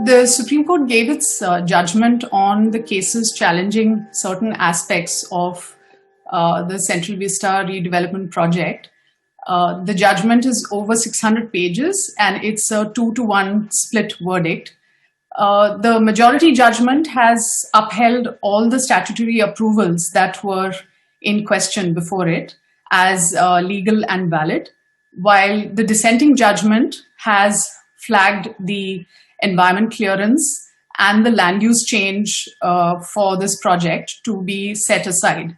The Supreme Court gave its judgment on the cases challenging certain aspects of the Central Vista redevelopment project. The judgment is over 600 pages and it's a 2-to-1 split verdict. The majority judgment has upheld all the statutory approvals that were in question before it as legal and valid, while the dissenting judgment has flagged the environment clearance and the land use change for this project to be set aside.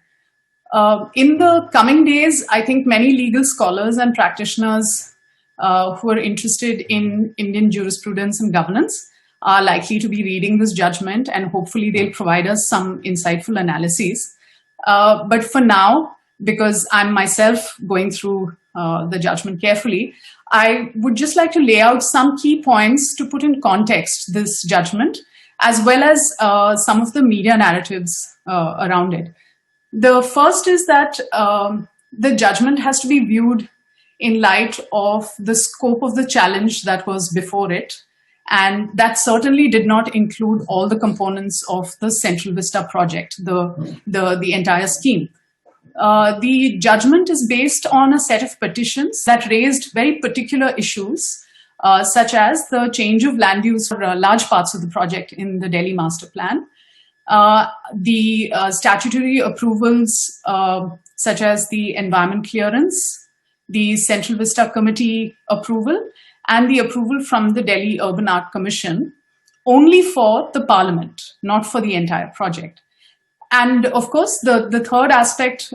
In the coming days, I think many legal scholars and practitioners who are interested in Indian jurisprudence and governance are likely to be reading this judgment, and hopefully they'll provide us some insightful analyses. But for now, because I'm myself going through the judgment carefully, I would just like to lay out some key points to put in context this judgment, as well as some of the media narratives around it. The first is that the judgment has to be viewed in light of the scope of the challenge that was before it, and that certainly did not include all the components of the Central Vista project, the entire scheme. The judgment is based on a set of petitions that raised very particular issues, such as the change of land use for large parts of the project in the Delhi Master Plan, the statutory approvals such as the environment clearance, the Central Vista Committee approval, and the approval from the Delhi Urban Arc Commission, only for the Parliament, not for the entire project. And of course, the third aspect,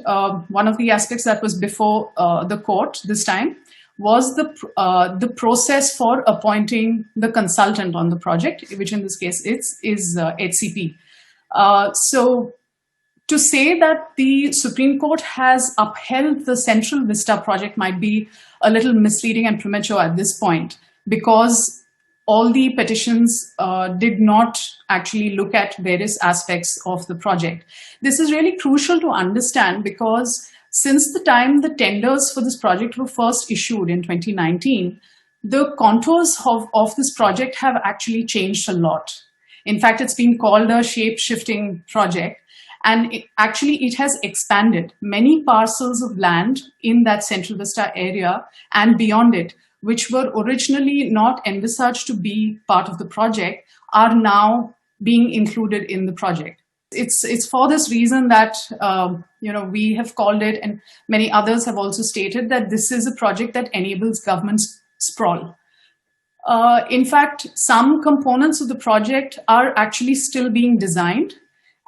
one of the aspects that was before the court this time, was the process for appointing the consultant on the project, which in this case is HCP. So to say that the Supreme Court has upheld the Central Vista project might be a little misleading and premature at this point, because all the petitions did not actually look at various aspects of the project. This is really crucial to understand, because since the time the tenders for this project were first issued in 2019, the contours of this project have actually changed a lot. In fact, it's been called a shape-shifting project, and it has expanded. Many parcels of land in that Central Vista area and beyond it, which were originally not envisaged to be part of the project, are now being included in the project. It's for this reason that we have called it, and many others have also stated, that this is a project that enables government sprawl. In fact, some components of the project are actually still being designed,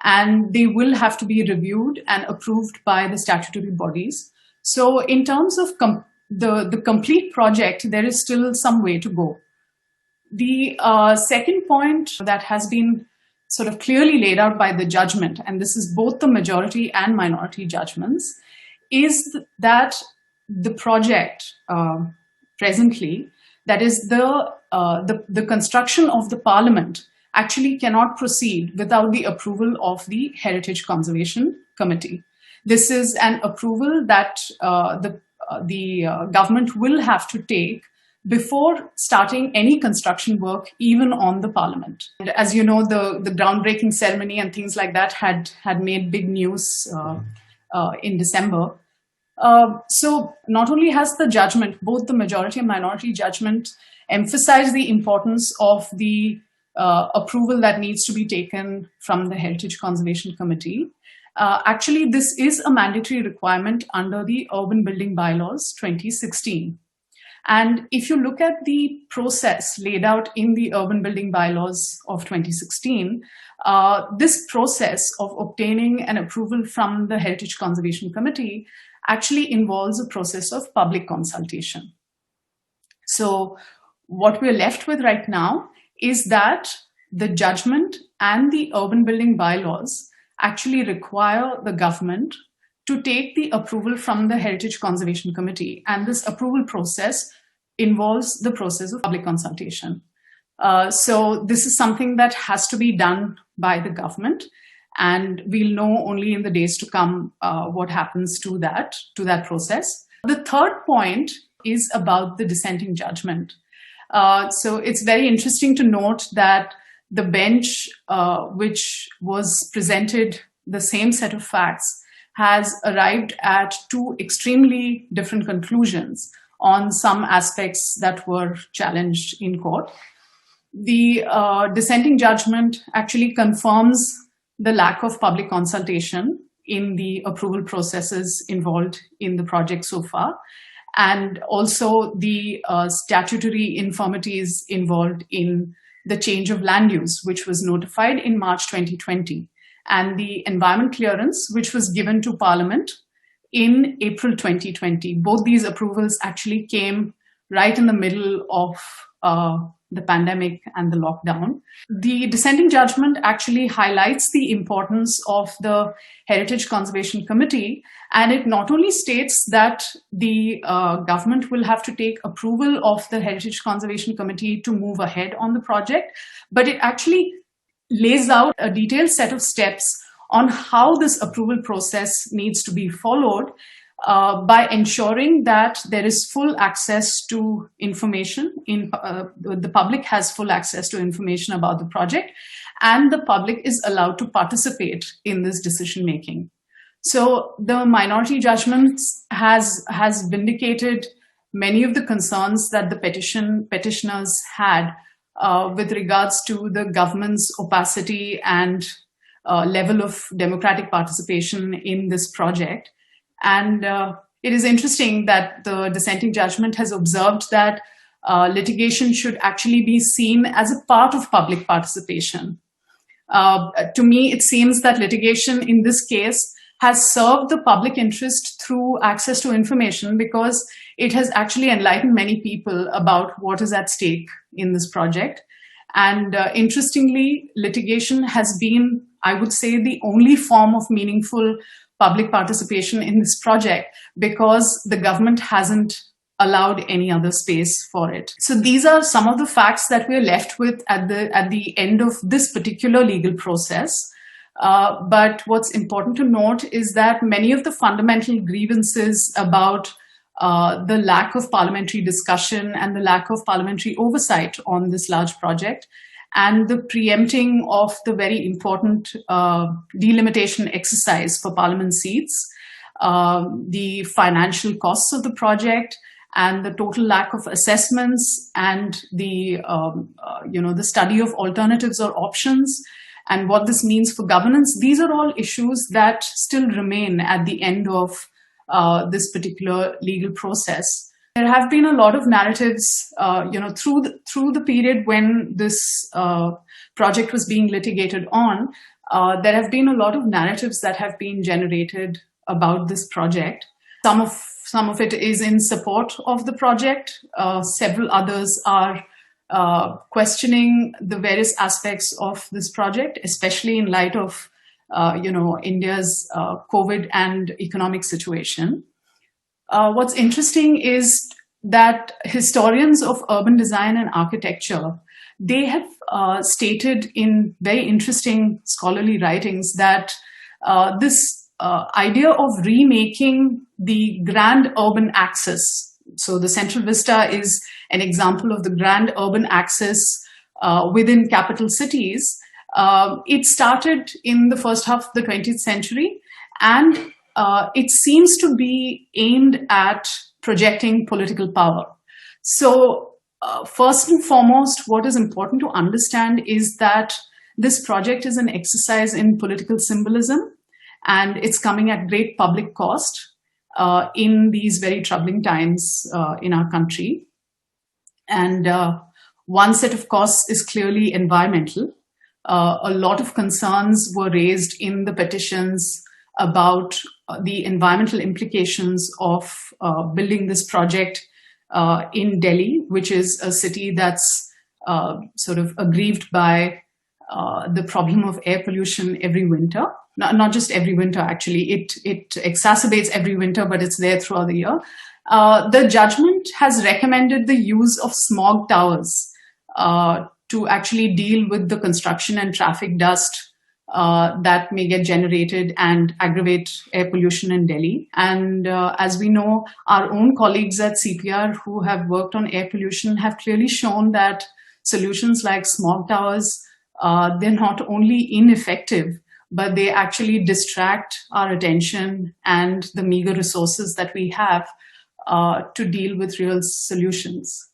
and they will have to be reviewed and approved by the statutory bodies. So in terms of the complete project, there is still some way to go. The second point that has been sort of clearly laid out by the judgment, and this is both the majority and minority judgments, is that the project presently, that is the construction of the Parliament, actually cannot proceed without the approval of the Heritage Conservation Committee. This is an approval that the government will have to take before starting any construction work, even on the Parliament. And as you know, the groundbreaking ceremony and things like that had made big news in December. So not only has the judgment, both the majority and minority judgment, emphasized the importance of the approval that needs to be taken from the Heritage Conservation Committee. Actually, this is a mandatory requirement under the Urban Building Bylaws 2016. And if you look at the process laid out in the Urban Building Bylaws of 2016, this process of obtaining an approval from the Heritage Conservation Committee actually involves a process of public consultation. So what we're left with right now is that the judgment and the Urban Building Bylaws actually require the government to take the approval from the Heritage Conservation Committee. And this approval process involves the process of public consultation. So this is something that has to be done by the government. And we'll know only in the days to come what happens to that process. The third point is about the dissenting judgment. So it's very interesting to note that the bench, which was presented the same set of facts, has arrived at two extremely different conclusions on some aspects that were challenged in court. The dissenting judgment actually confirms the lack of public consultation in the approval processes involved in the project so far, and also the statutory infirmities involved in the change of land use, which was notified in March 2020, and the environment clearance, which was given to Parliament in April 2020. Both these approvals actually came right in the middle of the pandemic and the lockdown. The dissenting judgment actually highlights the importance of the Heritage Conservation Committee, and it not only states that the government will have to take approval of the Heritage Conservation Committee to move ahead on the project, but it actually lays out a detailed set of steps on how this approval process needs to be followed, by ensuring that there is full access to information. The public has full access to information about the project, and the public is allowed to participate in this decision making. So the minority judgment has vindicated many of the concerns that the petitioners had with regards to the government's opacity and level of democratic participation in this project. And it is interesting that the dissenting judgment has observed that litigation should actually be seen as a part of public participation. To me, it seems that litigation in this case has served the public interest through access to information, because it has actually enlightened many people about what is at stake in this project. And interestingly, litigation has been, I would say, the only form of meaningful public participation in this project, because the government hasn't allowed any other space for it. So these are some of the facts that we're left with at the end of this particular legal process. But what's important to note is that many of the fundamental grievances about the lack of parliamentary discussion and the lack of parliamentary oversight on this large project, and the preempting of the very important delimitation exercise for parliament seats, the financial costs of the project, and the total lack of assessments, and the the study of alternatives or options, and what this means for governance. These are all issues that still remain at the end of this particular legal process. There have been a lot of narratives, through the period when this project was being litigated on. There have been a lot of narratives that have been generated about this project. Some of it is in support of the project. Several others are questioning the various aspects of this project, especially in light of India's COVID and economic situation. What's interesting is that historians of urban design and architecture, they have stated in very interesting scholarly writings that this idea of remaking the grand urban axis, so the Central Vista is an example of the grand urban axis within capital cities. It started in the first half of the 20th century, and it seems to be aimed at projecting political power. So first and foremost, what is important to understand is that this project is an exercise in political symbolism, and it's coming at great public cost in these very troubling times in our country. And one set of costs is clearly environmental. A lot of concerns were raised in the petitions about the environmental implications of building this project in Delhi, which is a city that's sort of aggrieved by the problem of air pollution every winter. Not just every winter, actually. It exacerbates every winter, but it's there throughout the year. The judgment has recommended the use of smog towers to actually deal with the construction and traffic dust that may get generated and aggravate air pollution in Delhi. And as we know, our own colleagues at CPR who have worked on air pollution have clearly shown that solutions like smog towers, they're not only ineffective, but they actually distract our attention and the meager resources that we have to deal with real solutions.